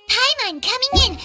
Paimon coming in!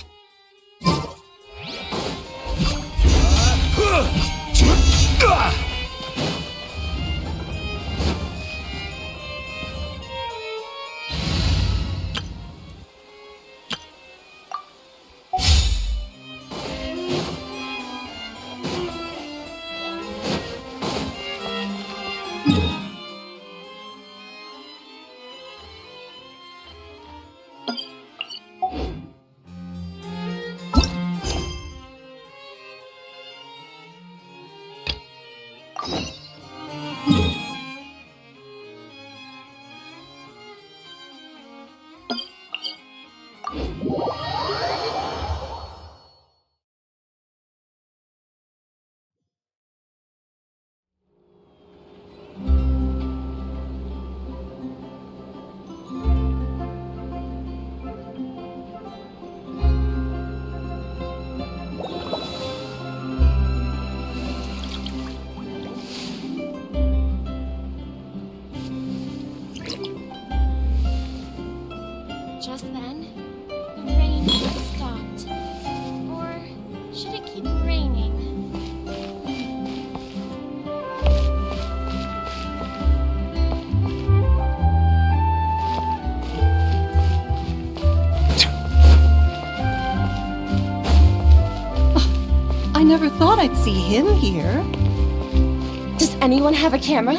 Just then, the rain stopped. Or should it keep raining? I never thought I'd see him here. Does anyone have a camera?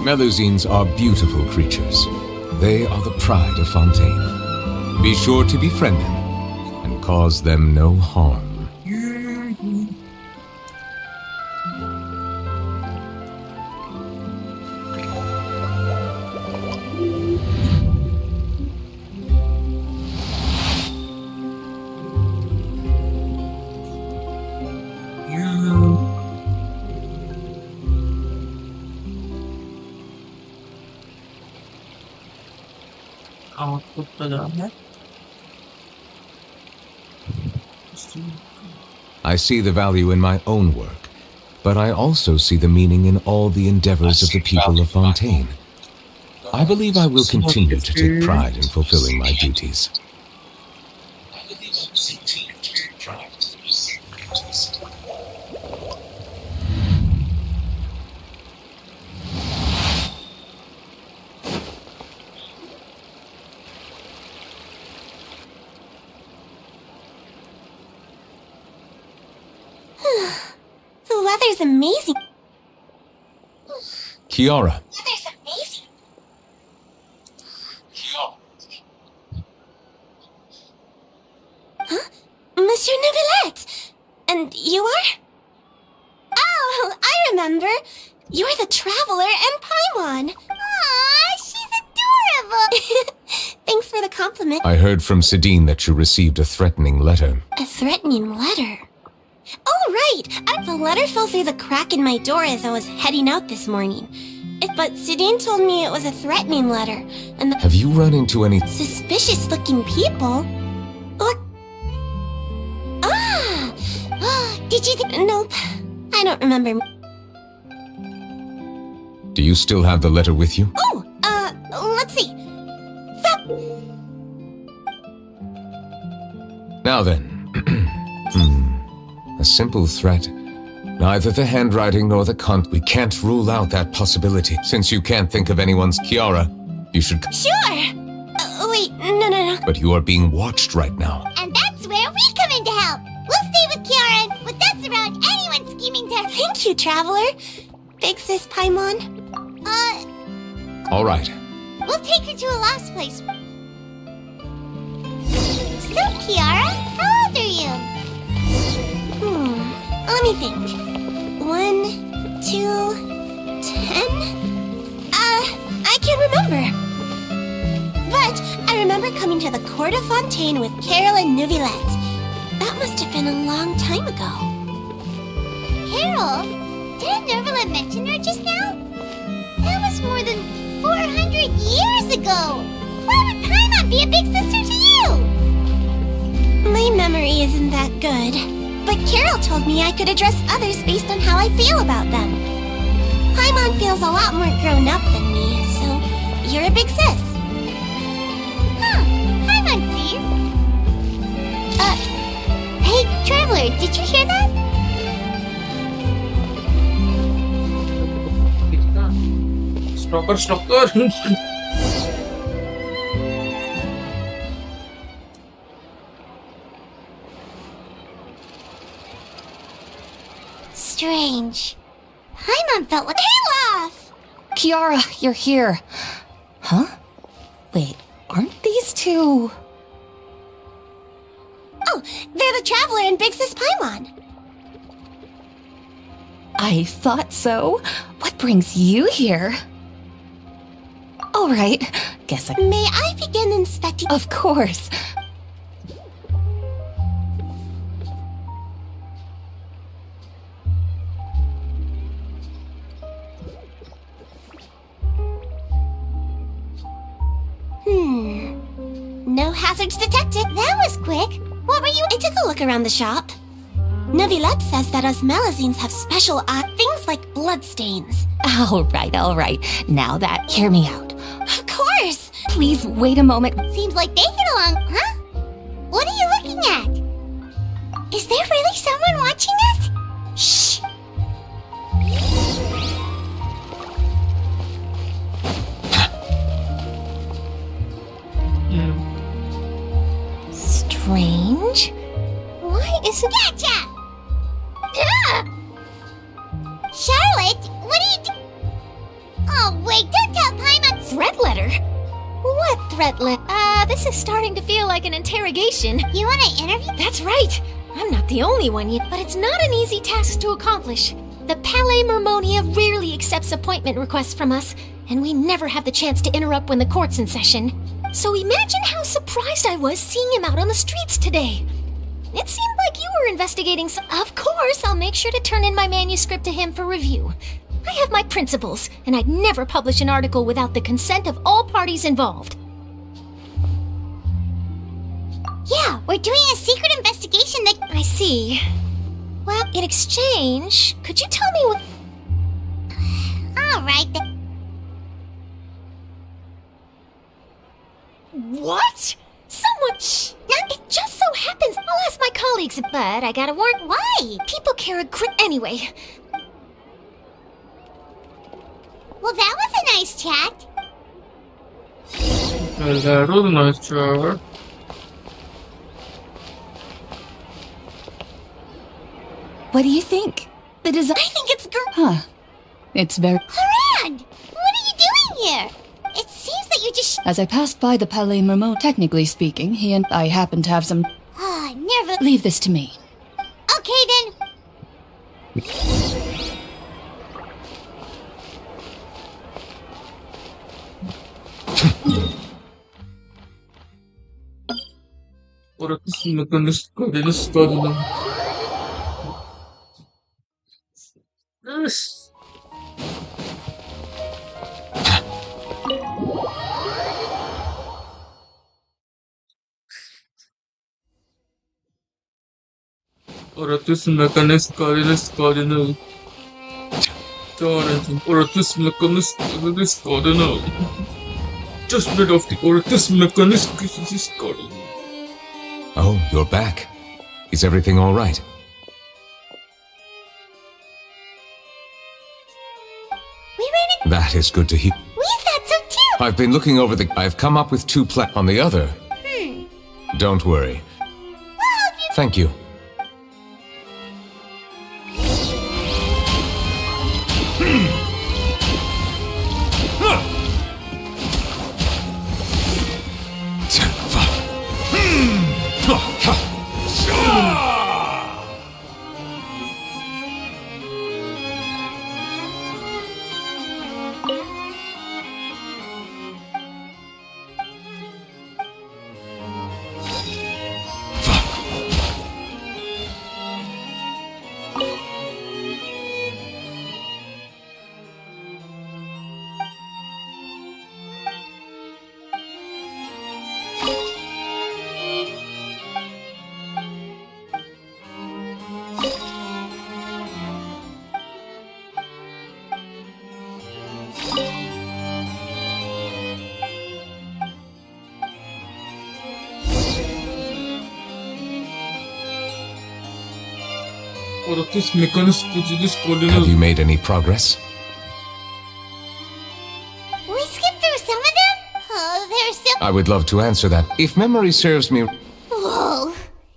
Melusines are beautiful creatures. They are the pride of Fontaine. Be sure to befriend them and cause them no harm. I see the value in my own work, but I also see the meaning in all the endeavors of the people of Fontaine. I believe I will continue to take pride in fulfilling my duties. The weather's amazing. Kiara, The weather's amazing. Huh? Monsieur Neuvillette! And you are? Oh, I remember. You're the Traveler and Paimon. Aw, she's adorable. Thanks for the compliment. I heard from Sidine that you received a threatening letter. A threatening letter? Oh, right! The letter fell through the crack in my door as I was heading out this morning. But Sidine told me it was a threatening letter, and Have you run into any... suspicious-looking people? What? Did you Nope. I don't remember. Do you still have the letter with you? Oh, let's see. Now then. A simple threat. Neither the handwriting nor the we can't rule out that possibility. Since you can't think of anyone's Kiara, you should... Sure! Wait, no. But you are being watched right now. And that's where we come in to help. We'll stay with Kiara and with us around anyone scheming to... Thank you, Traveler. Big Sis Paimon. All right. We'll take her to a lost place. So, Kiara, how old are you? Let me think. 1, 2, 10? I can't remember. But I remember coming to the court of Fontaine with Carol and Neuvillette. That must have been a long time ago. Carol, didn't Nervala mention her just now? That was more than 400 years ago. Why would Paimon be a big sister to you? My memory isn't that good, but Carol told me I could address others based on how I feel about them. Paimon feels a lot more grown up than me, so you're a big sis. Huh, Paimon sees. Hey, Traveler, did you hear that? Stalker. Strange. Paimon felt like Olaf! Kiara, you're here. Huh? Wait, aren't these two... Oh, they're the Traveler and Big Sis Paimon. I thought so. What brings you here? All right, guess I... May I begin inspecting? Of course. No hazards detected. That was quick. What were you? I took a look around the shop. Novilette says that osmelazines have special things like bloodstains. All right. Now that, hear me out. Of course. Please wait a moment. Seems like they get along, huh? What are you looking at? Is there really someone watching us? Shh. Strange? Why is it? Gotcha! Charlotte, what are you Oh, wait, don't tell Paimon. Threat letter? What threat letter? This is starting to feel like an interrogation. You want to interview? That's right. I'm not the only one yet, but it's not an easy task to accomplish. The Palais Mermonia rarely accepts appointment requests from us, and we never have the chance to interrupt when the court's in session. So imagine how surprised I was seeing him out on the streets today. It seemed like you were investigating some... Of course, I'll make sure to turn in my manuscript to him for review. I have my principles, and I'd never publish an article without the consent of all parties involved. Yeah, we're doing a secret investigation that... I see. Well, in exchange, could you tell me what... All right, then. What? Someone... Shh! It just so happens I'll ask my colleagues, but I gotta warn... Why? People care a great... Anyway. Well, that was a nice chat. Well, that was a nice chat. What do you think? The design... I think it's Huh. It's very... Harand! What are you doing here? It seems that you just... As I passed by the Palais Mermot, technically speaking, he and I happened to have some... Never... Leave this to me. Okay, then. Orası mekanist kadını. Oratus mekanist kadını. Tanrım, Oratus mekanist kadını. Just rid of the Oratus mekanist kadını. Oh, you're back. Is everything all right? We ran in... That is good to hear. We thought so too! I've been looking over the... I've come up with 2 on the other. Don't worry. Thank you. Oratys mekanis pucidis Have kodunu. you made any progress? We skipped through some of them? Oh, there's so... I would love to answer that. If memory serves me, Whoa.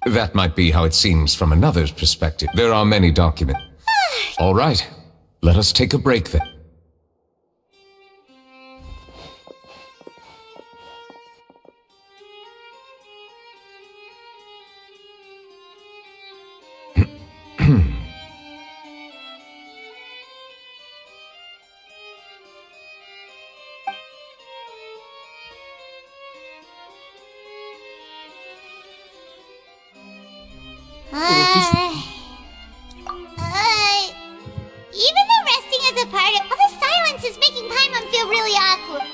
that might be how it seems from another's perspective. There are many documents. All right, let us take a break then. Even though resting is a part of the silence is making Paimon feel really awkward.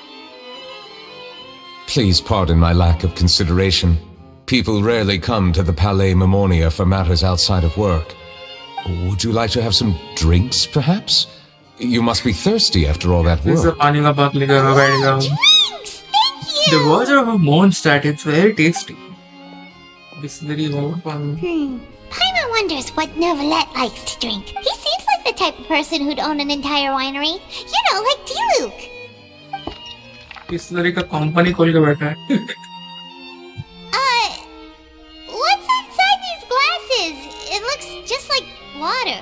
Please pardon my lack of consideration. People rarely come to the Palais Mammonia for matters outside of work. Would you like to have some drinks, perhaps? You must be thirsty after all that This is a work. pani ka baat leker बैठेगा. Drinks! Thank you! The water of Mondstadt is very tasty. Distillery water pani. Paimon wonders what Novelette likes to drink. He seems like the type of person who'd own an entire winery. You know, like Diluc. Distillery का company खोल के बैठा है. What's inside these glasses? It looks just like water.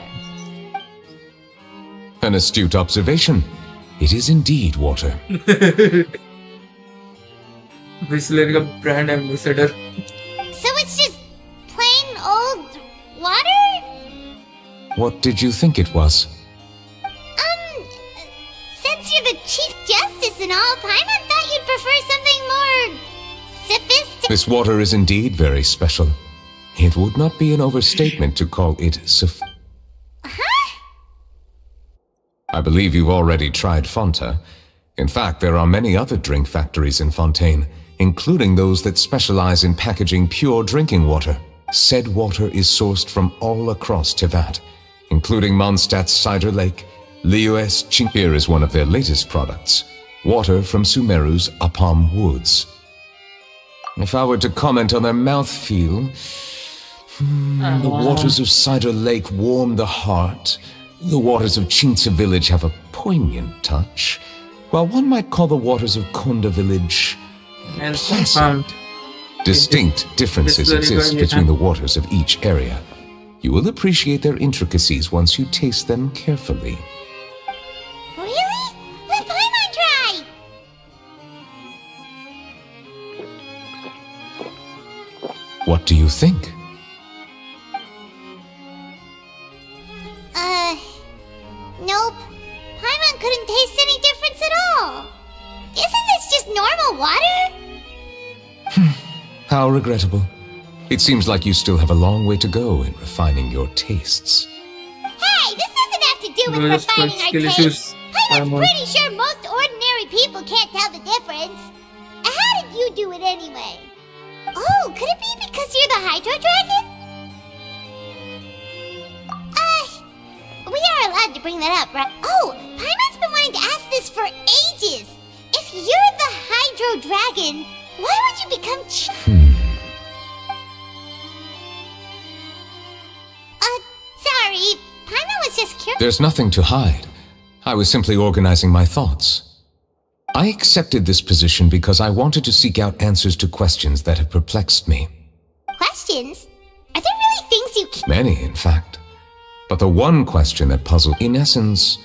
An astute observation. It is indeed water. Distillery का brand ambassador. So it's just plain old water? What did you think it was? Since you're the Chief Justice and all, Paimon thought you'd prefer something more sophisticated. This water is indeed very special. It would not be an overstatement to call it I believe you've already tried Fonta. In fact, there are many other drink factories in Fontaine, including those that specialize in packaging pure drinking water. Said water is sourced from all across Tevat, including Mondstadt's Cider Lake. Liyue's Chimpir is one of their latest products. Water from Sumeru's Apam Woods. If I were to comment on their mouthfeel, the waters of Cider Lake warm the heart. The waters of Chintsa Village have a poignant touch, while one might call the waters of Konda Village And placid. Distinct differences exist between the waters of each area. You will appreciate their intricacies once you taste them carefully. Really? Let Paimon try! What do you think? Nope. Paimon couldn't taste any difference at all. Isn't this just normal water? How regrettable. It seems like you still have a long way to go in refining your tastes. Hey, this doesn't have to do with Just refining our skill tastes. issues. Paimon's pretty sure most ordinary people can't tell the difference. How did you do it anyway? Oh, could it be because you're the Hydro Dragon? We are allowed to bring that up, right? Oh, Paimon's been wanting to ask this for ages. If you're the Hydro Dragon, why would you become sorry. Paimon was just curious. There's nothing to hide. I was simply organizing my thoughts. I accepted this position because I wanted to seek out answers to questions that have perplexed me. Questions? Are there really things you can't... Many, in fact. But the one question that puzzled, in essence,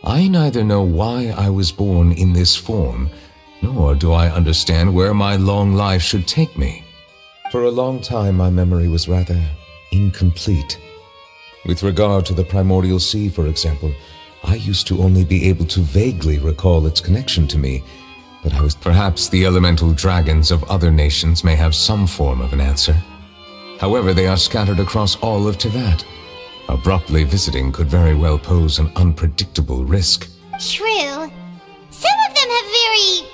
I neither know why I was born in this form, nor do I understand where my long life should take me. For a long time, my memory was rather incomplete. With regard to the primordial sea, for example, I used to only be able to vaguely recall its connection to me, but I was... Perhaps the elemental dragons of other nations may have some form of an answer. However, they are scattered across all of Tevat. Abruptly visiting could very well pose an unpredictable risk. True. Some of them have very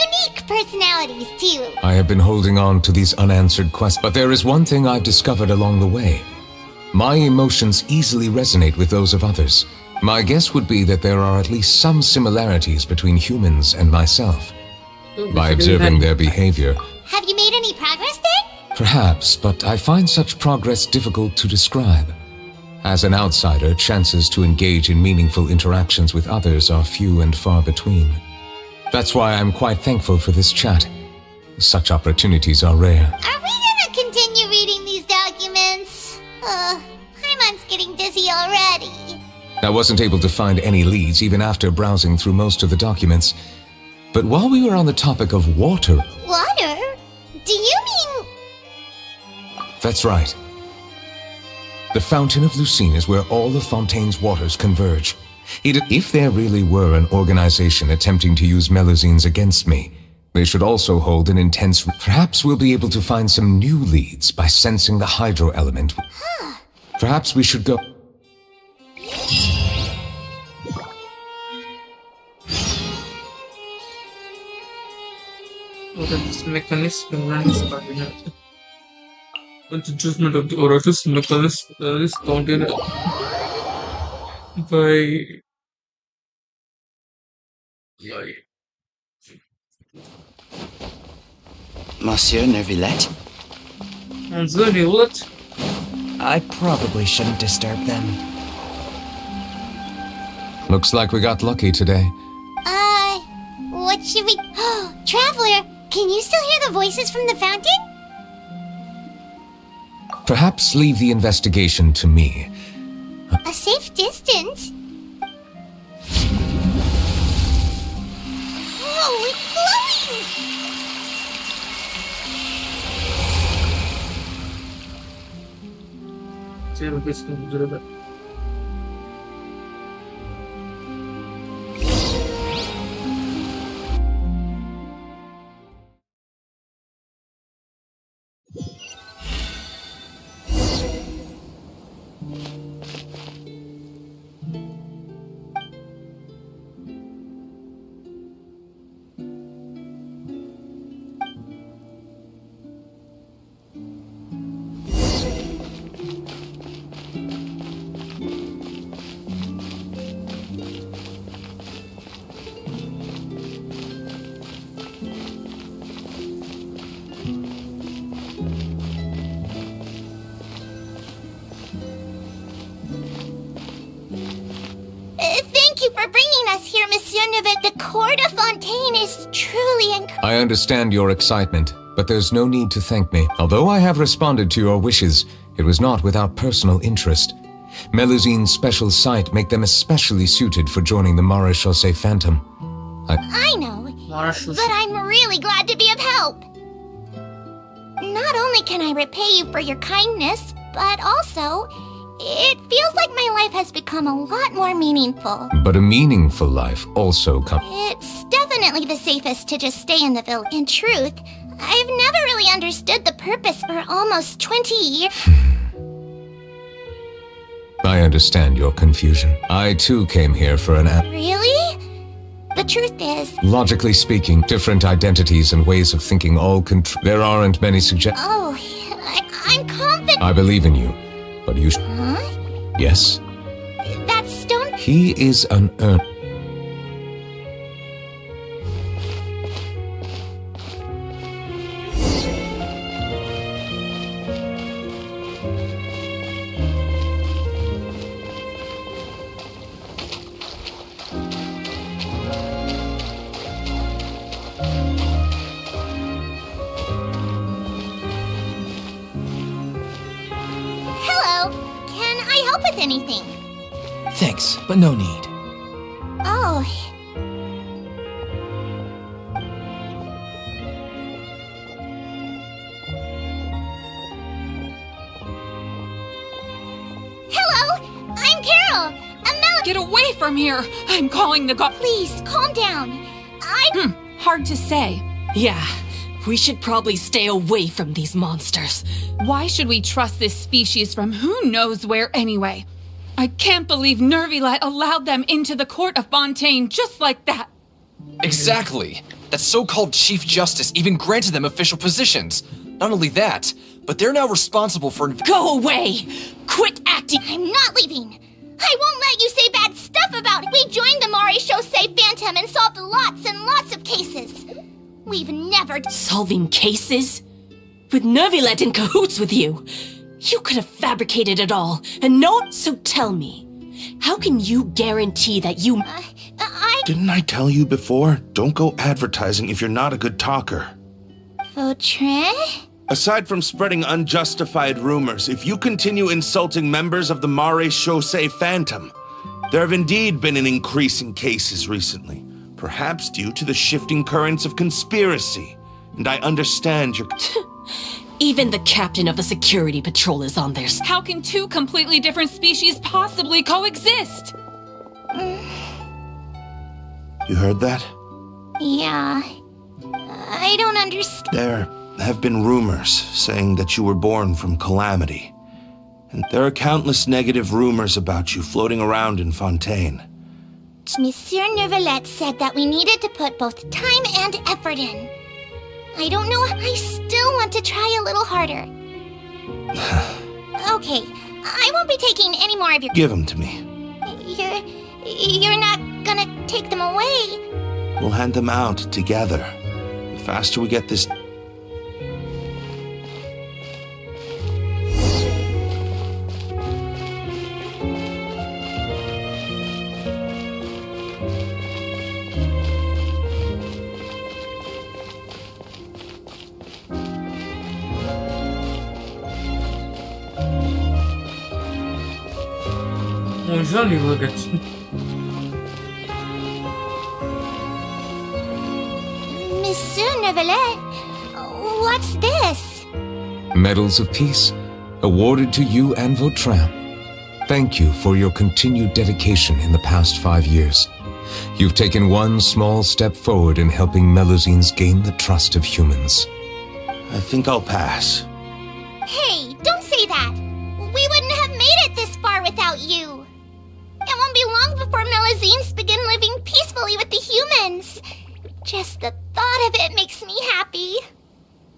unique personalities, too. I have been holding on to these unanswered questions, but there is one thing I've discovered along the way. My emotions easily resonate with those of others. My guess would be that there are at least some similarities between humans and myself. By observing their behavior, Have you made any progress then? perhaps, but I find such progress difficult to describe. As an outsider, chances to engage in meaningful interactions with others are few and far between. That's why I'm quite thankful for this chat. Such opportunities are rare. Are we gonna continue reading these documents? Paimon's getting dizzy already. I wasn't able to find any leads even after browsing through most of the documents. But while we were on the topic of water... Water? Do you mean... That's right. The Fountain of Lucine is where all of Fontaine's waters converge. If there really were an organization attempting to use Melusines against me, they should also hold an intense... Perhaps we'll be able to find some new leads by sensing the hydro element. Perhaps we should go... This mechanism runs by the judgment of the Oratus mechanism is counted by Monsieur Neuvillette? Monsieur Neuvillette? I probably shouldn't disturb them. Looks like we got lucky today. What should we... Oh, Traveler, can you still hear the voices from the fountain? Perhaps leave the investigation to me. A safe distance? Whoa, it's glowing! Thank you for bringing us here, Monsieur Neuvillette. The court of Fontaine is truly incredible. I understand your excitement, but there's no need to thank me. Although I have responded to your wishes, it was not without personal interest. Melusine's special sight make them especially suited for joining the Maréchaussée Phantom. I know, but I'm really glad to be of help. Not only can I repay you for your kindness, but also, it feels like my life has become a lot more meaningful. But a meaningful life also comes... It's definitely the safest to just stay in the village. In truth, I've never really understood the purpose for almost 20 years. I understand your confusion. I too came here for an... Really? The truth is... Logically speaking, different identities and ways of thinking all there aren't many suggestions. Oh, I'm confident... I believe in you, but you... Huh? Yes? That stone... He is an Hello. Can I help with anything? Thanks, but no need. Oh. Hello, I'm Carol. Get away from here! I'm calling the Please, calm down. Hard to say. Yeah, we should probably stay away from these monsters. Why should we trust this species from who knows where anyway? I can't believe Neuvillette allowed them into the court of Fontaine just like that. Exactly. That so-called Chief Justice even granted them official positions. Not only that, but they're now responsible for... Go away! Quit acting! I'm not leaving. I won't let you say bad stuff about it. We joined the Maréchaussée Phantom and solved lots and lots of cases. We've never... Solving cases? With Neuvillette in cahoots with you? You could have fabricated it all, and so tell me, how can you guarantee that you... Didn't I tell you before? Don't go advertising if you're not a good talker. Vautrin? Aside from spreading unjustified rumors, if you continue insulting members of the Mare Chaussee Phantom, there have indeed been an increase in cases recently, perhaps due to the shifting currents of conspiracy. And I understand your... Even the captain of a security patrol is on theirs. How can two completely different species possibly coexist? You heard that? Yeah. I don't understand. There have been rumors saying that you were born from Calamity. And there are countless negative rumors about you floating around in Fontaine. Monsieur Neuvillette said that we needed to put both time and effort in. I don't know, I still want to try a little harder. Okay, I won't be taking any more of your... Give them to me. You're not gonna take them away? We'll hand them out together. The faster we get this... Możliwe, że... Monsieur Neuvillette, what's this? Medals of Peace, awarded to you and Vautrin. Thank you for your continued dedication in the past 5 years. You've taken one small step forward in helping Melusines gain the trust of humans. I think I'll pass. Hey, don't say that. We wouldn't have made it this far without you. It won't be long before Melusines begin living peacefully with the humans. Just the thought of it makes me happy.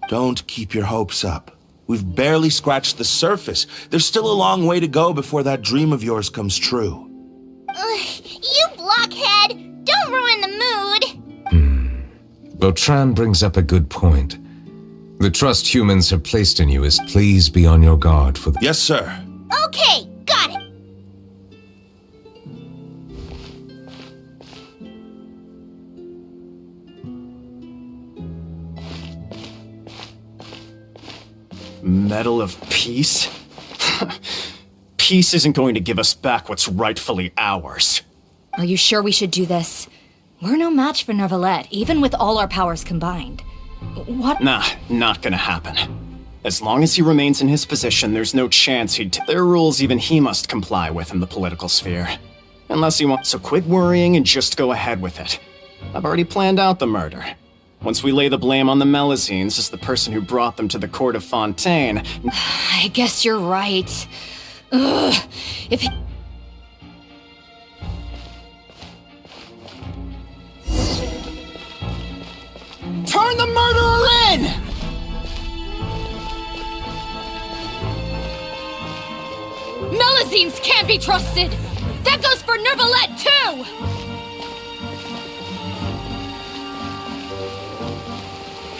Don't keep your hopes up. We've barely scratched the surface. There's still a long way to go before that dream of yours comes true. You blockhead! Don't ruin the mood! Vautrin brings up a good point. The trust humans have placed in you is please be on your guard for the... Yes, sir. Okay, got it. Medal of Peace? Peace isn't going to give us back what's rightfully ours. Are you sure we should do this? We're no match for Neuvillette, even with all our powers combined. What? Nah, not gonna happen. As long as he remains in his position, there's no chance there are rules even he must comply with in the political sphere. Unless he wants, so quit worrying and just go ahead with it. I've already planned out the murder. Once we lay the blame on the Melusines as the person who brought them to the court of Fontaine... I guess you're right. Ugh, if he... Turn the murderer in! Melusines can't be trusted! That goes for Neuvillette, too!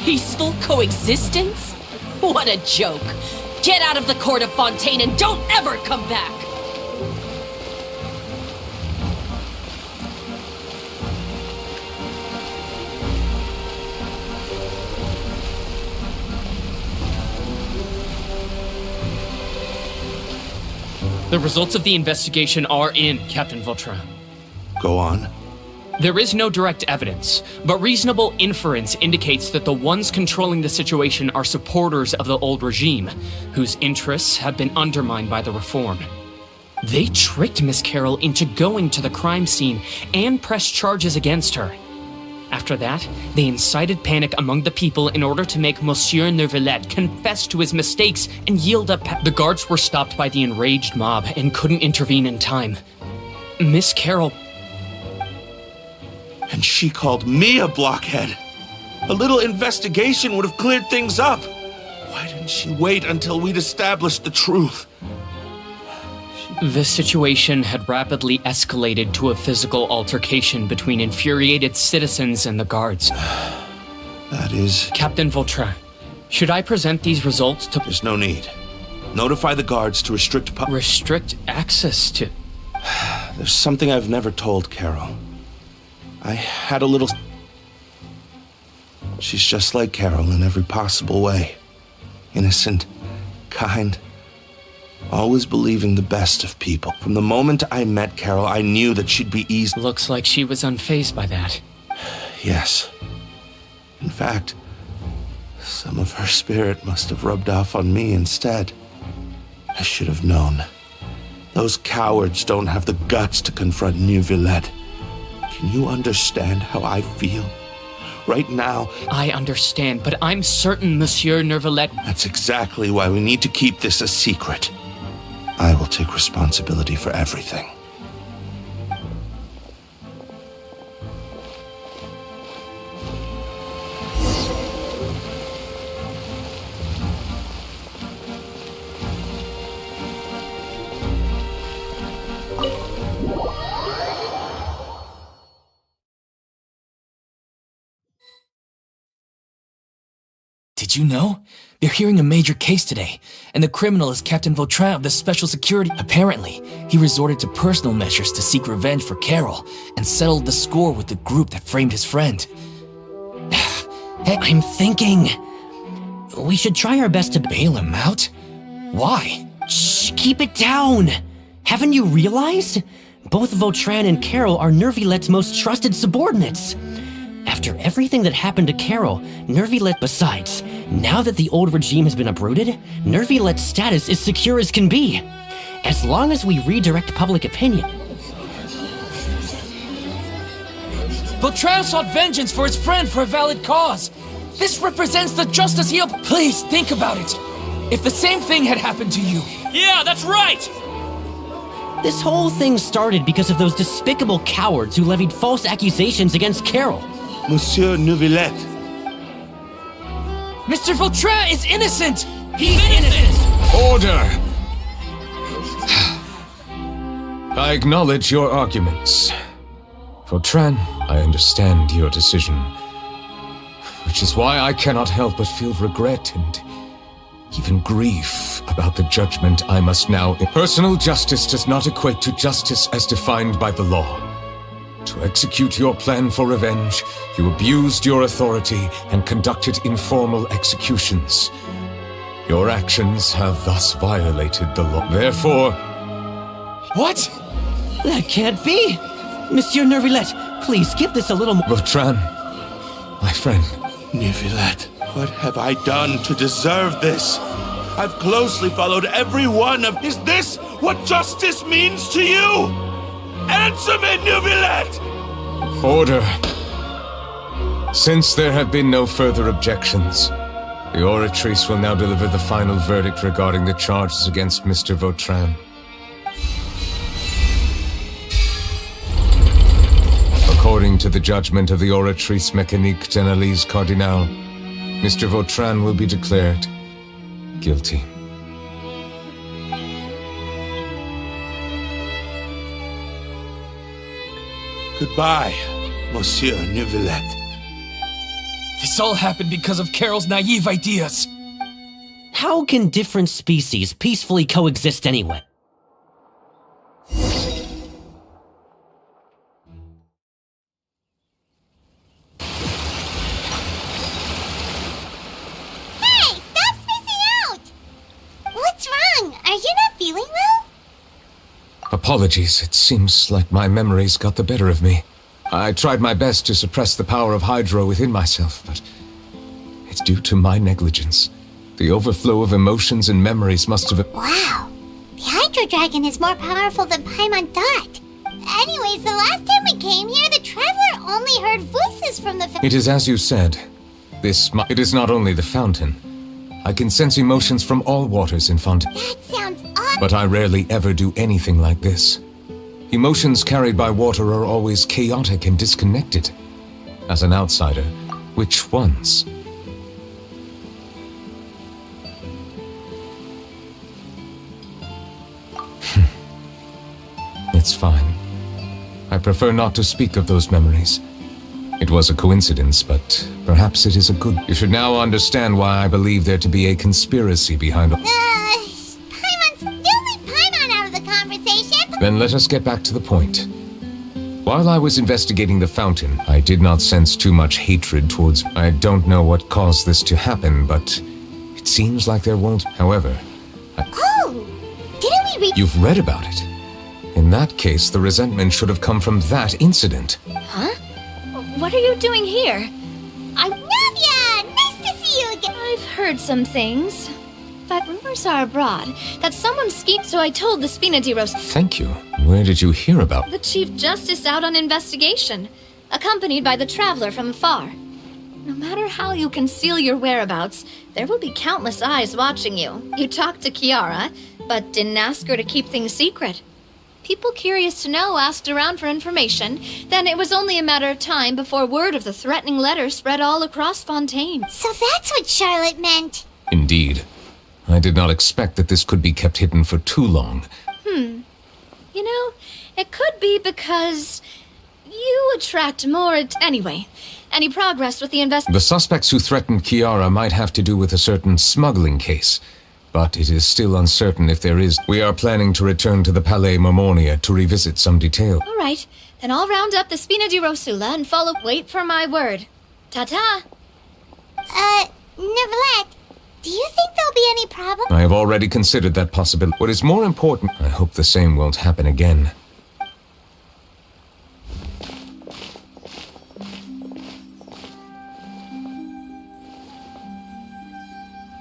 Peaceful coexistence? What a joke. Get out of the court of Fontaine and don't ever come back! The results of the investigation are in, Captain Vautrin. Go on. There is no direct evidence, but reasonable inference indicates that the ones controlling the situation are supporters of the old regime, whose interests have been undermined by the reform. They tricked Miss Carroll into going to the crime scene and pressed charges against her. After that, they incited panic among the people in order to make Monsieur Neuvillette confess to his mistakes and yield up. The guards were stopped by the enraged mob and couldn't intervene in time. Miss Carroll... And she called me a blockhead. A little investigation would have cleared things up. Why didn't she wait until we'd established the truth? The situation had rapidly escalated to a physical altercation between infuriated citizens and the guards. That is... Captain Vautrin, should I present these results to... There's no need. Notify the guards to restrict Restrict access to... There's something I've never told Carol. I had a little... She's just like Carol in every possible way. Innocent, kind, always believing the best of people. From the moment I met Carol, I knew that she'd be easy. Looks like she was unfazed by that. Yes. In fact, some of her spirit must have rubbed off on me instead. I should have known. Those cowards don't have the guts to confront New Villette. Can you understand how I feel? Right now... I understand, but I'm certain Monsieur Nervalette... That's exactly why we need to keep this a secret. I will take responsibility for everything. Did you know? They're hearing a major case today, and the criminal is Captain Vautrin of the Special Security. Apparently, he resorted to personal measures to seek revenge for Carol, and settled the score with the group that framed his friend. Hey, I'm thinking... we should try our best to bail him out. Why? Shh, keep it down! Haven't you realized? Both Vautrin and Carol are Nervillette's most trusted subordinates. After everything that happened to Carol, Nervillette... Besides, now that the old regime has been uprooted, Nervillette's status is secure as can be. As long as we redirect public opinion. Vautrin sought vengeance for his friend for a valid cause. This represents the justice he'll... Please, think about it. If the same thing had happened to you... Yeah, that's right! This whole thing started because of those despicable cowards who levied false accusations against Carol. Monsieur Neuvillette. Mr. Vautrin is innocent! He's innocent! Order! I acknowledge your arguments. Vautrin, I understand your decision, which is why I cannot help but feel regret and even grief about the judgment I must now... Personal justice does not equate to justice as defined by the law. To execute your plan for revenge, you abused your authority and conducted informal executions. Your actions have thus violated the law. Therefore... What? That can't be! Monsieur Nervillette, please give this a little more... Vautrin, my friend. Neuvillette, what have I done to deserve this? I've closely followed every one of... Is this what justice means to you? Answer me, Neuvillette! Order. Since there have been no further objections, the Oratrice will now deliver the final verdict regarding the charges against Mr. Vautrin. According to the judgment of the Oratrice Mécanique d'Analyse Cardinal, Mr. Vautrin will be declared guilty. Goodbye, Monsieur Neuvillette. This all happened because of Carol's naive ideas. How can different species peacefully coexist anyway? Hey, stop spacing out! What's wrong? Are you not feeling well? Apologies, it seems like my memories got the better of me. I tried my best to suppress the power of Hydro within myself, but it's due to my negligence. The overflow of emotions and memories must have... Wow. The Hydro Dragon is more powerful than Paimon thought. Anyways, the last time we came here, the Traveler only heard voices from the... It is as you said. It is not only the fountain. I can sense emotions from all waters in Fontaine. That sounds odd. But I rarely ever do anything like this. Emotions carried by water are always chaotic and disconnected. As an outsider, which ones? It's fine. I prefer not to speak of those memories. It was a coincidence, but perhaps it is a good... You should now understand why I believe there to be a conspiracy behind... Then let us get back to the point. While I was investigating the fountain, I did not sense too much hatred towards... I don't know what caused this to happen, but it seems like there won't... However, Oh! Didn't we read... You've read about it. In that case, the resentment should have come from that incident. Huh? What are you doing here? Navia! Nice to see you again! I've heard some things. But rumors are abroad that someone schemed, so I told the Spina di Rosa. Thank you. Where did you hear about... The Chief Justice out on investigation, accompanied by the Traveler from afar. No matter how you conceal your whereabouts, there will be countless eyes watching you. You talked to Kiara, but didn't ask her to keep things secret. People curious to know asked around for information, then it was only a matter of time before word of the threatening letter spread all across Fontaine. So that's what Charlotte meant. Indeed. I did not expect that this could be kept hidden for too long. You know, it could be because you attract more anyway. Any progress with the The suspects who threatened Kiara might have to do with a certain smuggling case, but it is still uncertain if there is. We are planning to return to the Palais Marmonia to revisit some detail. All right, then I'll round up the Spina di Rosula and follow. Wait for my word. Ta-ta. Neverlet, do you think there'll be any problem? I have already considered that possibility. What is more important, I hope the same won't happen again.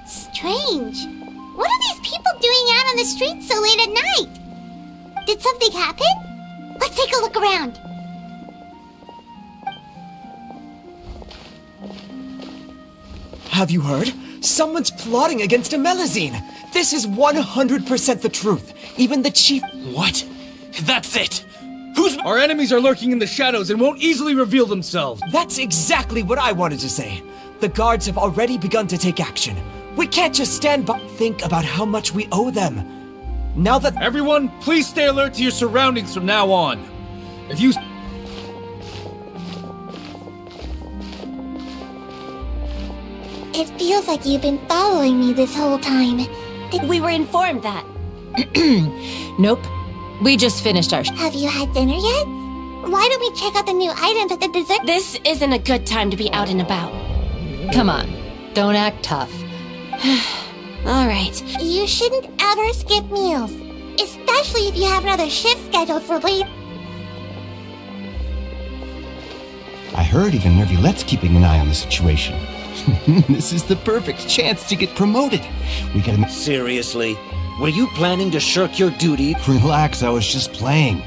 Strange. What are these people doing out on the streets so late at night? Did something happen? Let's take a look around. Have you heard? Someone's plotting against a Melusine. This is 100% the truth. Even the chief... What? That's it! Our enemies are lurking in the shadows and won't easily reveal themselves. That's exactly what I wanted to say. The guards have already begun to take action. We can't just stand by. Think about how much we owe them. Now that... Everyone, please stay alert to your surroundings from now on. If you... It feels like you've been following me this whole time. We were informed that. Nope. We just finished our... Have you had dinner yet? Why don't we check out the new items at the dessert? This isn't a good time to be out and about. Come on. Don't act tough. All right. You shouldn't ever skip meals. Especially if you have another shift scheduled for late. I heard even Nervulette's keeping an eye on the situation. This is the perfect chance to get promoted. We gotta... Seriously? Were you planning to shirk your duty? Relax, I was just playing.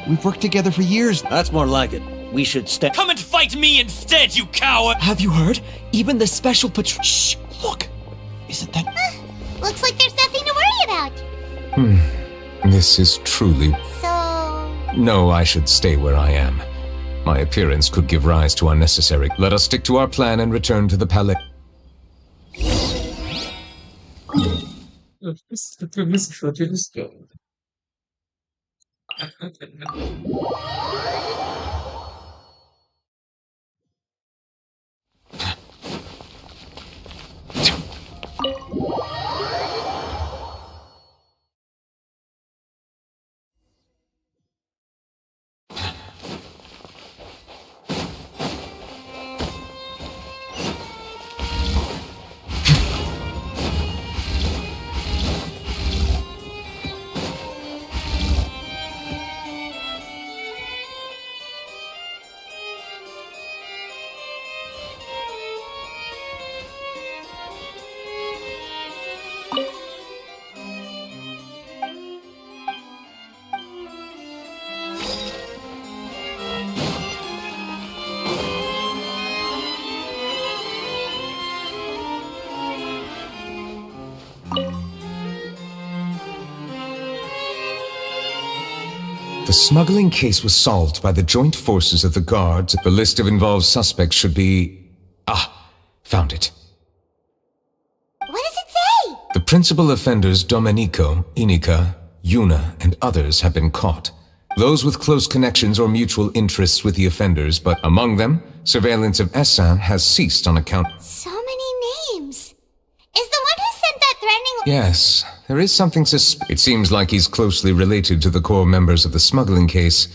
We've worked together for years. That's more like it. We should step... Come and fight me instead, you coward! Have you heard? Even the special patrol... Shh! Look! Is it that... Looks like there's nothing to worry about. This is truly... So... No, I should stay where I am. My appearance could give rise to unnecessary... Let us stick to our plan and return to the palais. The smuggling case was solved by the joint forces of the guards. The list of involved suspects should be... found it. What does it say? The principal offenders Domenico, Inica, Yuna, and others have been caught. Those with close connections or mutual interests with the offenders, but among them, surveillance of Essin has ceased on account... So many names. Is the one who sent that threatening... Yes, There is something It seems like he's closely related to the core members of the smuggling case.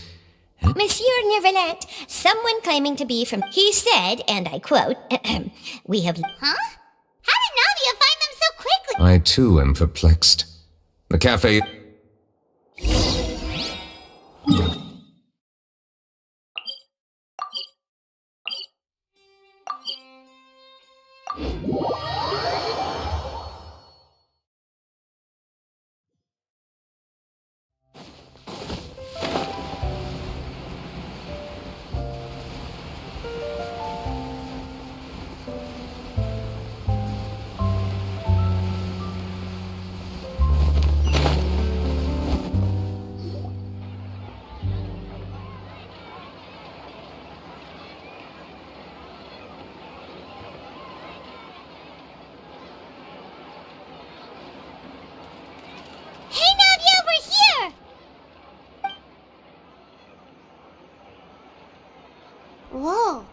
Monsieur Neverlet, someone claiming to be from... He said, and I quote, we have... Huh? How did Navia find them so quickly? I too am perplexed. The cafe... Hey, Navia, we're here! Whoa.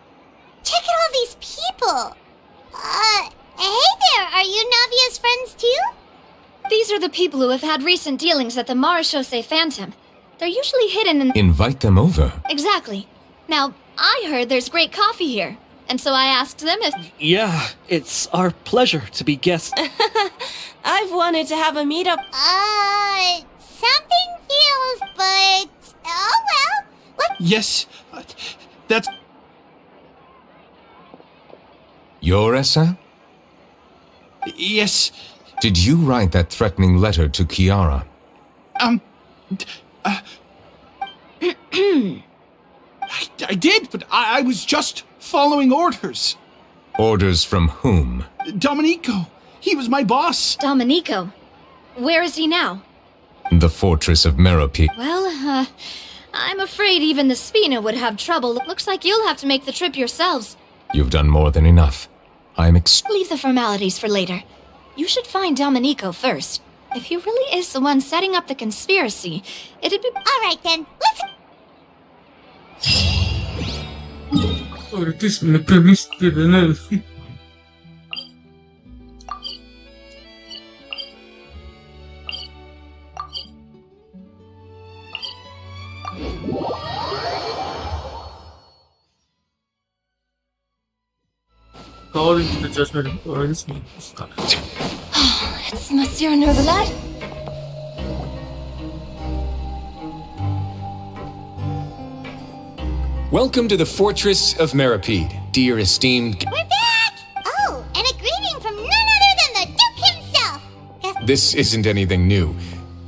Check out all these people. Hey there, are you Navia's friends too? These are the people who have had recent dealings at the Marechaussee Phantom. They're usually hidden in... Invite them over. Exactly. Now, I heard there's great coffee here, and so I asked them if... Yeah, it's our pleasure to be guests. I've wanted to have a meetup. Something feels, but... Oh well. What? Yes, that's... Your Essa? Yes. Did you write that threatening letter to Kiara? I did, but I was just following orders. Orders from whom? Domenico. He was my boss. Domenico? Where is he now? The fortress of Merope. Well, I'm afraid even the Spina would have trouble. Looks like you'll have to make the trip yourselves. You've done more than enough. Leave the formalities for later. You should find Domenico first. If he really is the one setting up the conspiracy, it'd be... Alright then, let's... This mechanism. According to the judgment of God, this means It's Monsieur Neverlet. Welcome to the Fortress of Meripede, dear esteemed... We're back! Oh, and a greeting from none other than the Duke himself! This isn't anything new.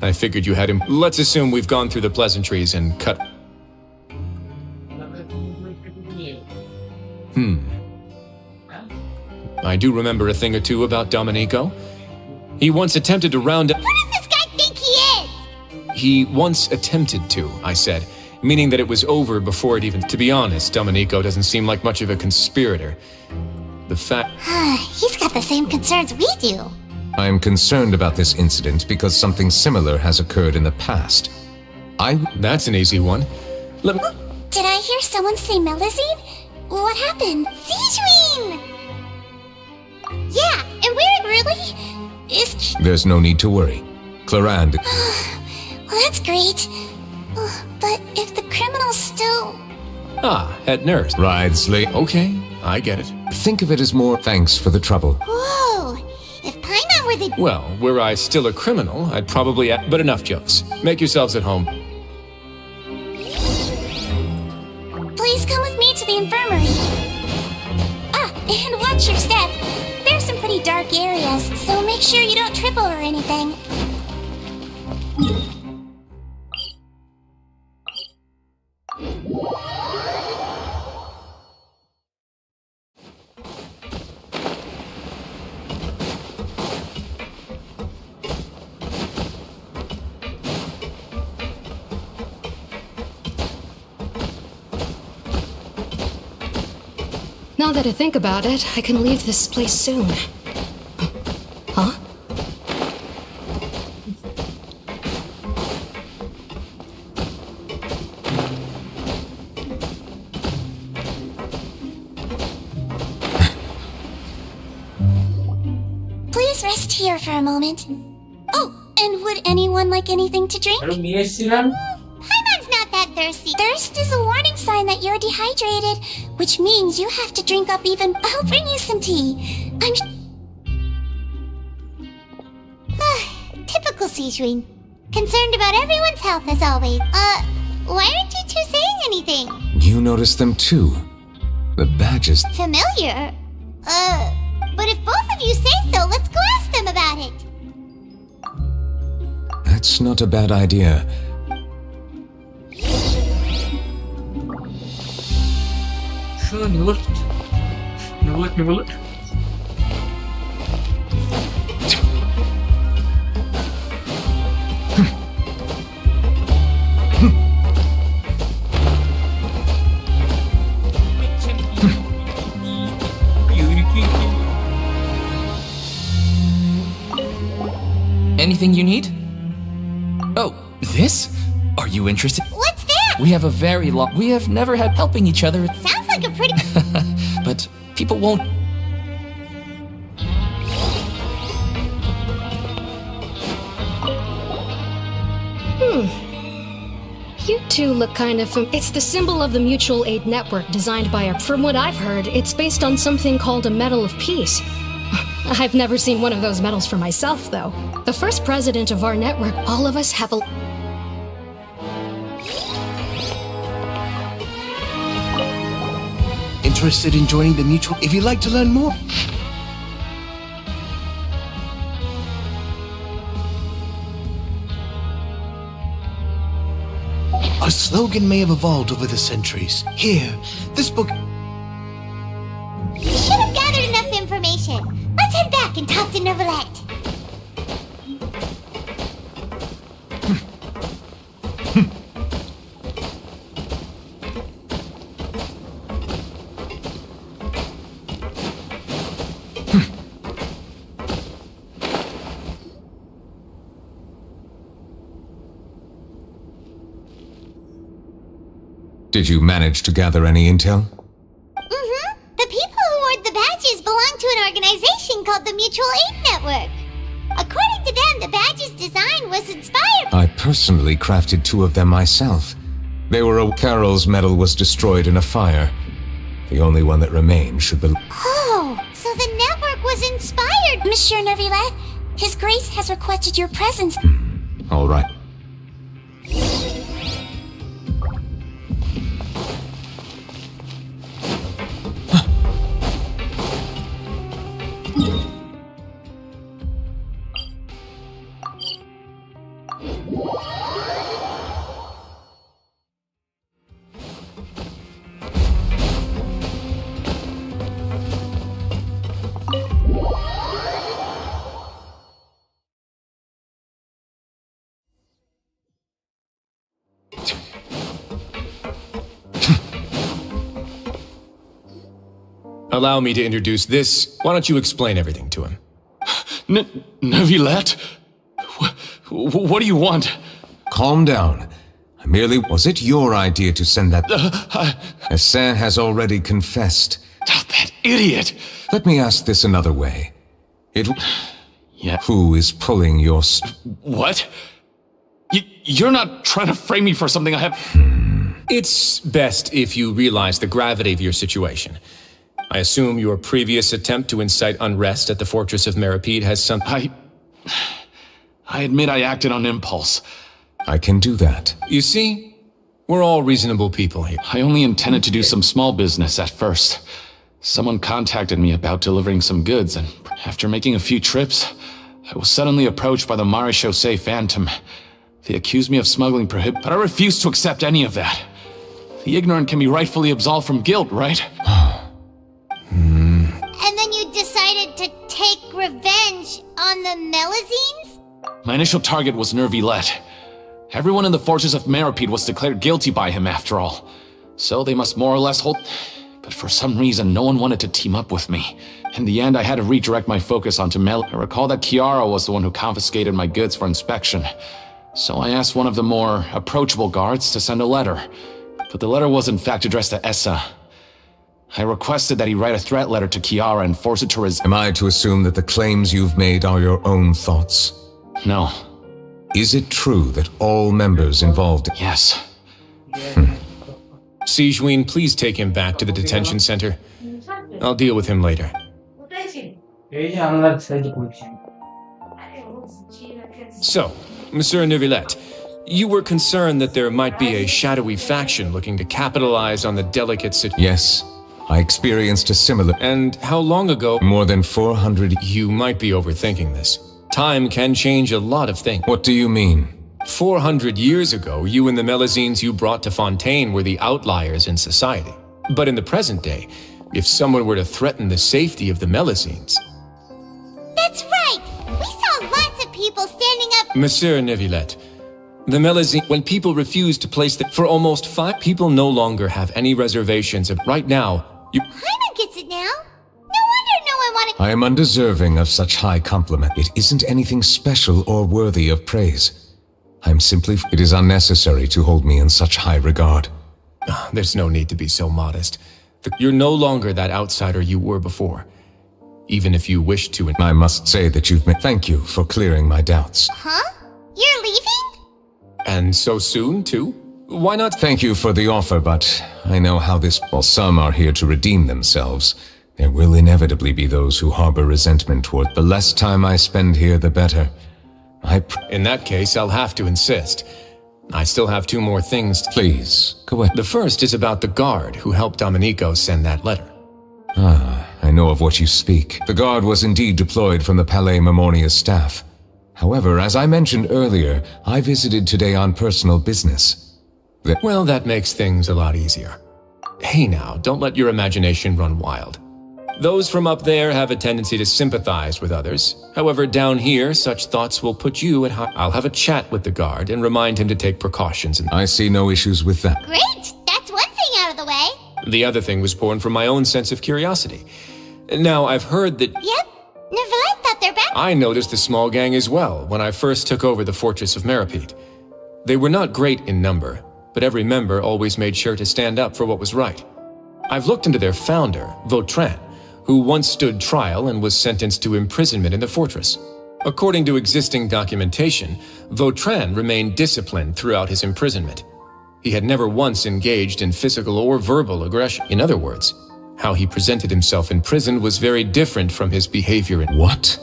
I figured you had him... Let's assume we've gone through the pleasantries and cut... I do remember a thing or two about Domenico. He once attempted to round up... Who does this guy think he is? He once attempted to, I said, meaning that it was over before it even... To be honest, Domenico doesn't seem like much of a conspirator. The fact... He's got the same concerns we do. I am concerned about this incident because something similar has occurred in the past. That's an easy one. Let me... Did I hear someone say Melazine? What happened? Sijuin! Yeah, and where really is... There's no need to worry. Clarande... Well, that's great. But if the criminal's still... Head nurse. Writhsley. Okay, I get it. Think of it as more thanks for the trouble. Whoa! If Paimon were the... Well, were I still a criminal, I'd probably... But enough jokes. Make yourselves at home. Please come with me to the infirmary. And watch your step. There's some pretty dark areas, so make sure you don't trip over anything. Now that I think about it, I can leave this place soon. Huh? Please rest here for a moment. Oh, And would anyone like anything to drink? Yes, Silan. Paimon's not that thirsty. Thirst is a warning sign that you're dehydrated, which means you have to drink up even. I'll bring you some tea. Typical Sijun. Concerned about everyone's health as always. Why aren't you two saying anything? You noticed them too. The badges. Familiar? But if both of you say so, let's go ask them about it. That's not a bad idea. Nivellet. Anything you need? Oh, this? Are you interested? What's that? We have a very long... We have never had helping each other. Sounds like a pretty... But people won't... You two look kind of... It's the symbol of the mutual aid network designed by our... From what I've heard, it's based on something called a Medal of Peace. I've never seen one of those medals for myself, though. The first president of our network, all of us have a... Interested in joining the mutual? If you'd like to learn more. Our slogan may have evolved over the centuries. Here, this book... You should have gathered enough information. Let's head back and talk to Neverlet. Did you manage to gather any intel? Mm-hmm. The people who wore the badges belong to an organization called the Mutual Aid Network. According to them, the badge's design was inspired... I personally crafted 2 of them myself. They were Carol's medal was destroyed in a fire. The only one that remained should be... Oh, so the network was inspired. Monsieur Neverlet, His Grace has requested your presence. All right. Allow me to introduce this. Why don't you explain everything to him? Neverlet? What do you want? Calm down. Was it your idea to send that... Hassan has already confessed. That idiot! Let me ask this another way. Yeah. Who is pulling your... What? You're not trying to frame me for something I have... It's best if you realize the gravity of your situation. I assume your previous attempt to incite unrest at the Fortress of Meripede has some... I admit I acted on impulse. I can do that. You see, we're all reasonable people here. I only intended to do some small business at first. Someone contacted me about delivering some goods, and after making a few trips, I was suddenly approached by the Marechaussee Phantom. They accused me of smuggling but I refused to accept any of that. The ignorant can be rightfully absolved from guilt, right? And then you decided to take revenge on the Melazines? My initial target was Neverlet. Everyone in the Fortress of Meripede was declared guilty by him after all. So they must more or less hold... But for some reason, no one wanted to team up with me. In the end, I had to redirect my focus onto Mel. I recall that Kiara was the one who confiscated my goods for inspection. So I asked one of the more approachable guards to send a letter. But the letter was in fact addressed to Essa. I requested that he write a threat letter to Kiara and force it to Am I to assume that the claims you've made are your own thoughts? No. Is it true that all members involved... Yes. Sijuin, please take him back to the detention center. I'll deal with him later. So, Monsieur Neuvillette, you were concerned that there might be a shadowy faction looking to capitalize on the delicate situation. Yes, I experienced a similar... And how long ago? More than 400... You might be overthinking this. Time can change a lot of things. What do you mean? 400 years ago, you and the Melusines you brought to Fontaine were the outliers in society. But in the present day, if someone were to threaten the safety of the Melusines... That's right! We saw lots of people standing up... Monsieur Neuvillette, the Melusines... When people refuse to place the... For almost 5 people no longer have any reservations of... Right now, you... Paimon gets it now! No wonder no one wanted... I am undeserving of such high compliment. It isn't anything special or worthy of praise. I'm simply... It is unnecessary to hold me in such high regard. There's no need to be so modest. You're no longer that outsider you were before. Even if you wish to... I must say that you've made... Thank you for clearing my doubts. Huh? You're leaving? And so soon, too? Why not... Thank you for the offer, but I know how this... While some are here to redeem themselves, there will inevitably be those who harbor resentment toward... The less time I spend here, the better. In that case, I'll have to insist. I still have 2 more things to... Please, go ahead. The first is about the guard who helped Domenico send that letter. Ah, I know of what you speak. The guard was indeed deployed from the Palais Mermonia's staff. However, as I mentioned earlier, I visited today on personal business. Well, that makes things a lot easier. Hey now, don't let your imagination run wild. Those from up there have a tendency to sympathize with others. However, down here, such thoughts will put you at high... I'll have a chat with the guard and remind him to take precautions. I see no issues with that. Great! That's one thing out of the way. The other thing was born from my own sense of curiosity. Now, I've heard that... Yep. Neuvillette thought they're back. I noticed the small gang as well when I first took over the fortress of Meripede. They were not great in number, but every member always made sure to stand up for what was right. I've looked into their founder, Vautrin, who once stood trial and was sentenced to imprisonment in the fortress. According to existing documentation, Vautrin remained disciplined throughout his imprisonment. He had never once engaged in physical or verbal aggression. In other words, how he presented himself in prison was very different from his behavior in... What?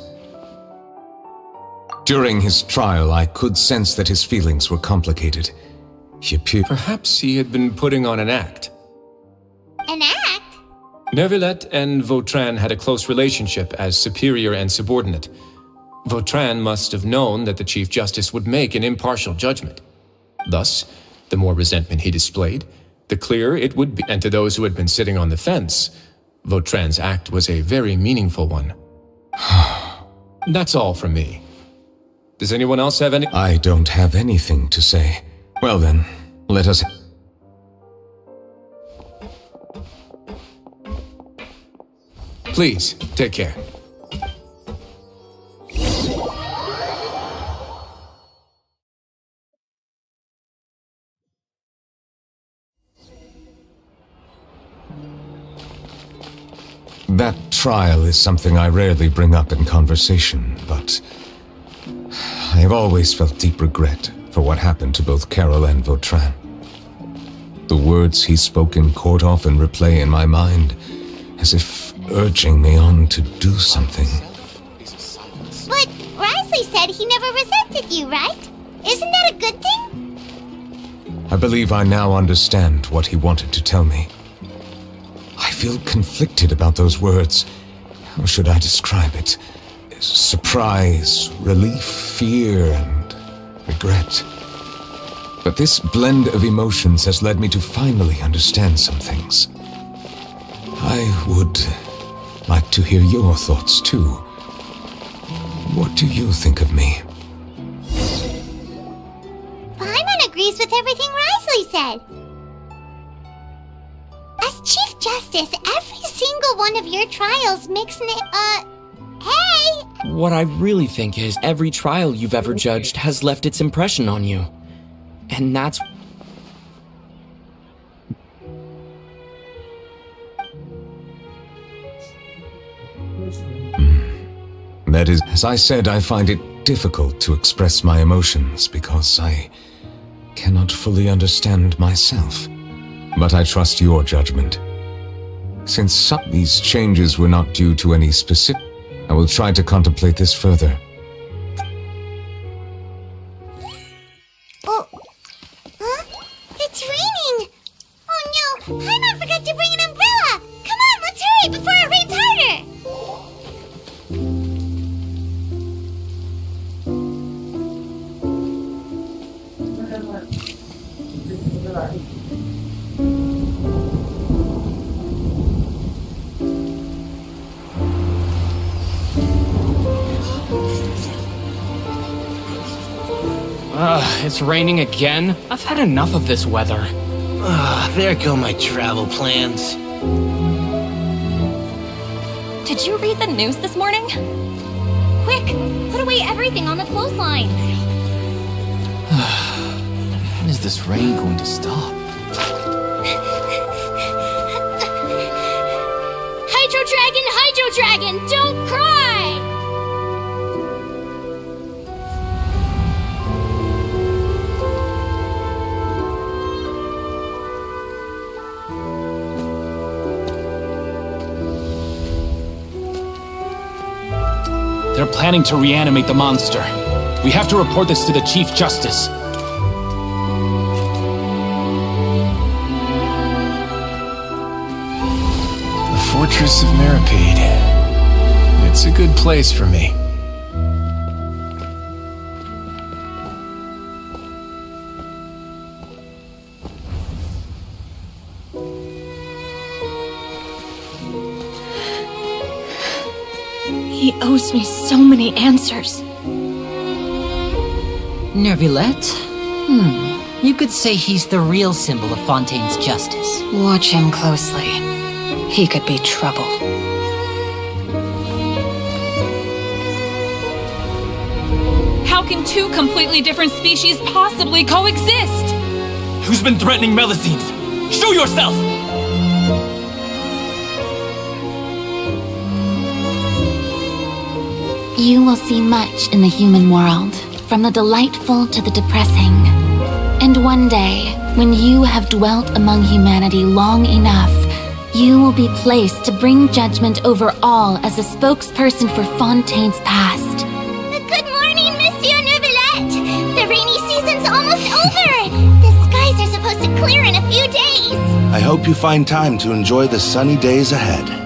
During his trial, I could sense that his feelings were complicated. He appeared... Perhaps he had been putting on an act. An act? Neuvillette and Vautrin had a close relationship as superior and subordinate. Vautrin must have known that the Chief Justice would make an impartial judgment. Thus, the more resentment he displayed, the clearer it would be. And to those who had been sitting on the fence, Vautrin's act was a very meaningful one. That's all from me. Does anyone else have any? I don't have anything to say. Well then, let us... Please, take care. That trial is something I rarely bring up in conversation, but I have always felt deep regret for what happened to both Carol and Vautrin. The words he spoke in court often replay in my mind, as if urging me on to do something. But Risley said he never resented you, right? Isn't that a good thing? I believe I now understand what he wanted to tell me. I feel conflicted about those words. How should I describe it? Surprise, relief, fear, and regret. But this blend of emotions has led me to finally understand some things. I would like to hear your thoughts, too. What do you think of me? Paimon agrees with everything Risley said. As Chief Justice, every single one of your trials makes hey! What I really think is every trial you've ever judged has left its impression on you. And that's... That is, as I said, I find it difficult to express my emotions because I cannot fully understand myself. But I trust your judgment. Since these changes were not due to any specific, I will try to contemplate this further. Oh. Huh? It's raining! Oh no! Paimon forgot to bring an umbrella! Come on, let's hurry before it rains harder! It's raining again? I've had enough of this weather. There go my travel plans. Did you read the news this morning? Quick, put away everything on the clothesline. When is this rain going to stop? Hydro Dragon, don't cry! They're planning to reanimate the monster. We have to report this to the Chief Justice. The Fortress of Mirapede. It's a good place for me. He owes me so many answers. Nervillette? You could say he's the real symbol of Fontaine's justice. Watch him closely. He could be trouble. How can two completely different species possibly coexist? Who's been threatening Melusines? Show yourself! You will see much in the human world, from the delightful to the depressing. And one day, when you have dwelt among humanity long enough, you will be placed to bring judgment over all as a spokesperson for Fontaine's past. Good morning, Monsieur Neuvillette! The rainy season's almost over! The skies are supposed to clear in a few days! I hope you find time to enjoy the sunny days ahead.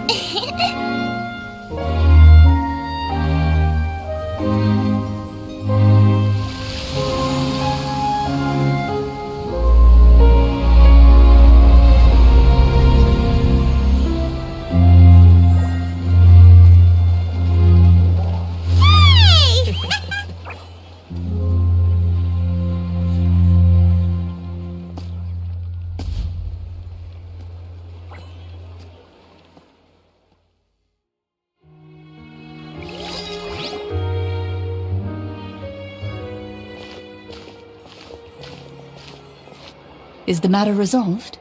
Is the matter resolved?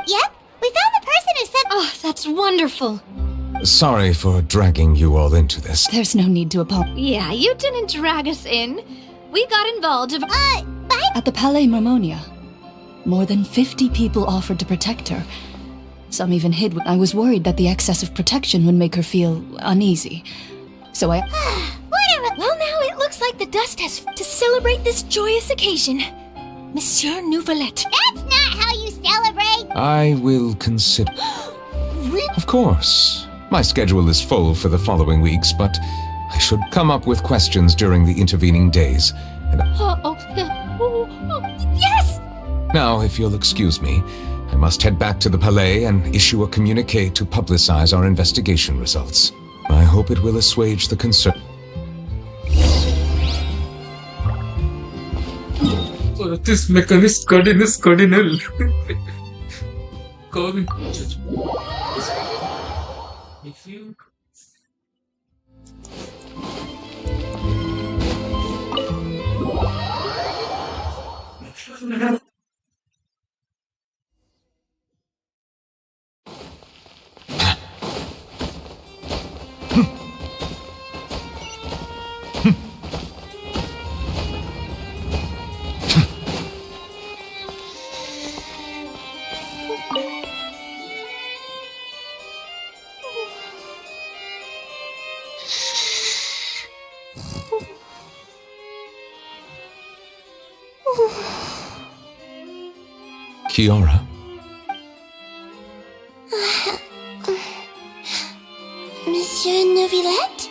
Yep, we found the person who said— Oh, that's wonderful. Sorry for dragging you all into this. There's no need to apologize. Yeah, you didn't drag us in. We got involved. At the Palais Mermonia, more than 50 people offered to protect her. Some even hid. I was worried that the excess of protection would make her feel uneasy. So I... Whatever. Well, now it looks like the dust has to celebrate this joyous occasion. Monsieur Neuvillette. That's not how you celebrate! I will consider... Of course. My schedule is full for the following weeks, but I should come up with questions during the intervening days. And yes! now, if you'll excuse me, I must head back to the Palais and issue a communique to publicize our investigation results. I hope it will assuage the concern. Oh, this mechanist cardinal. If you... Kiara? Monsieur Neuvillette?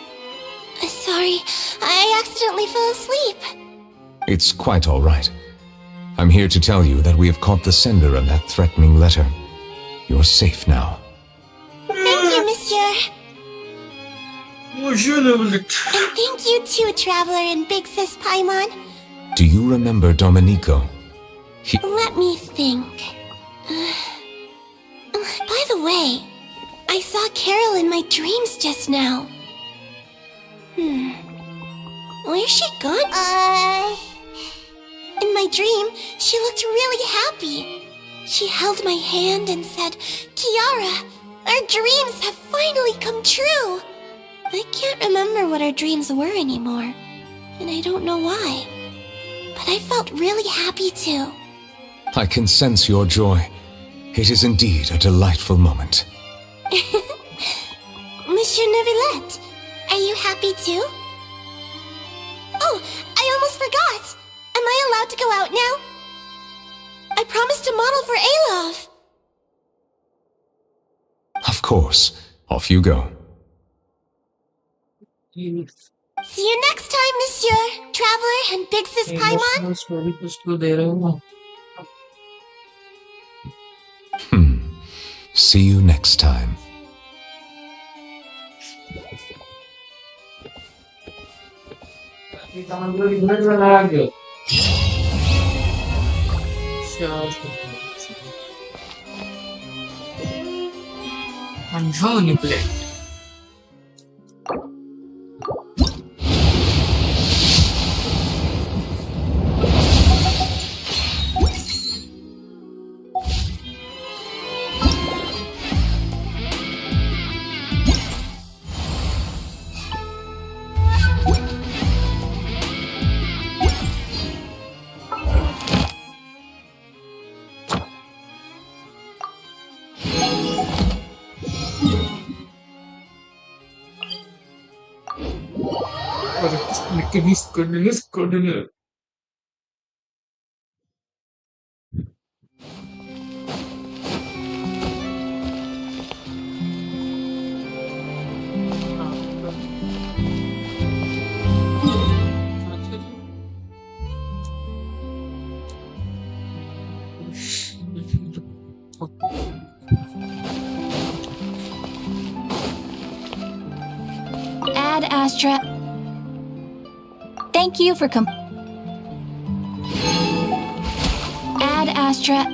Sorry, I accidentally fell asleep. It's quite all right. I'm here to tell you that we have caught the sender of that threatening letter. You're safe now. Thank you, Monsieur. Monsieur Neuvillette. And thank you too, Traveler and Big Sis Paimon. Do you remember Domenico? Let me think. By the way, I saw Carol in my dreams just now. Where's she gone? In my dream, she looked really happy. She held my hand and said, "Kiara, our dreams have finally come true." I can't remember what our dreams were anymore, and I don't know why. But I felt really happy too. I can sense your joy. It is indeed a delightful moment. Monsieur Neuvillette, are you happy too? Oh, I almost forgot! Am I allowed to go out now? I promised to model for Alov. Of course. Off you go. See you next time, Monsieur, Traveler, and Big Sis Paimon. See you next time. Manipulate. Ad Astra. Thank you for Ad Astra.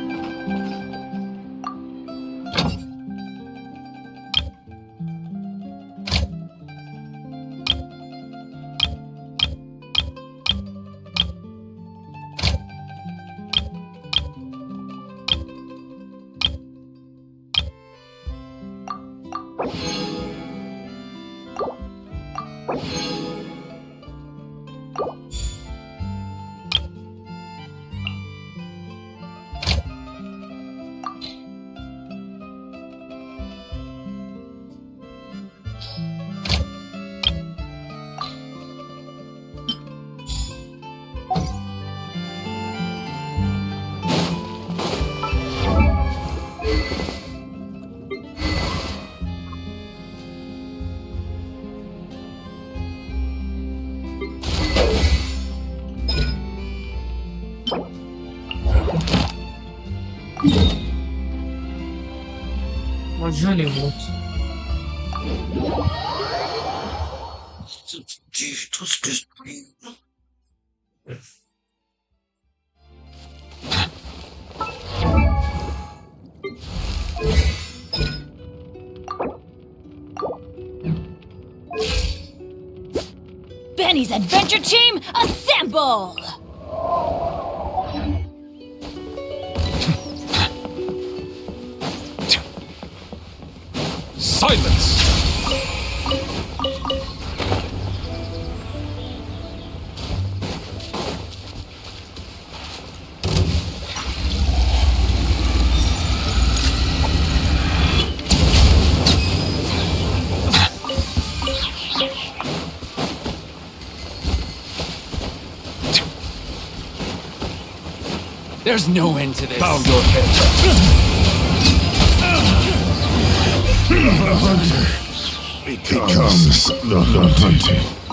Benny's Adventure Team, assemble! Silence! There's no end to this. Bow your head. The hunter becomes the hunted.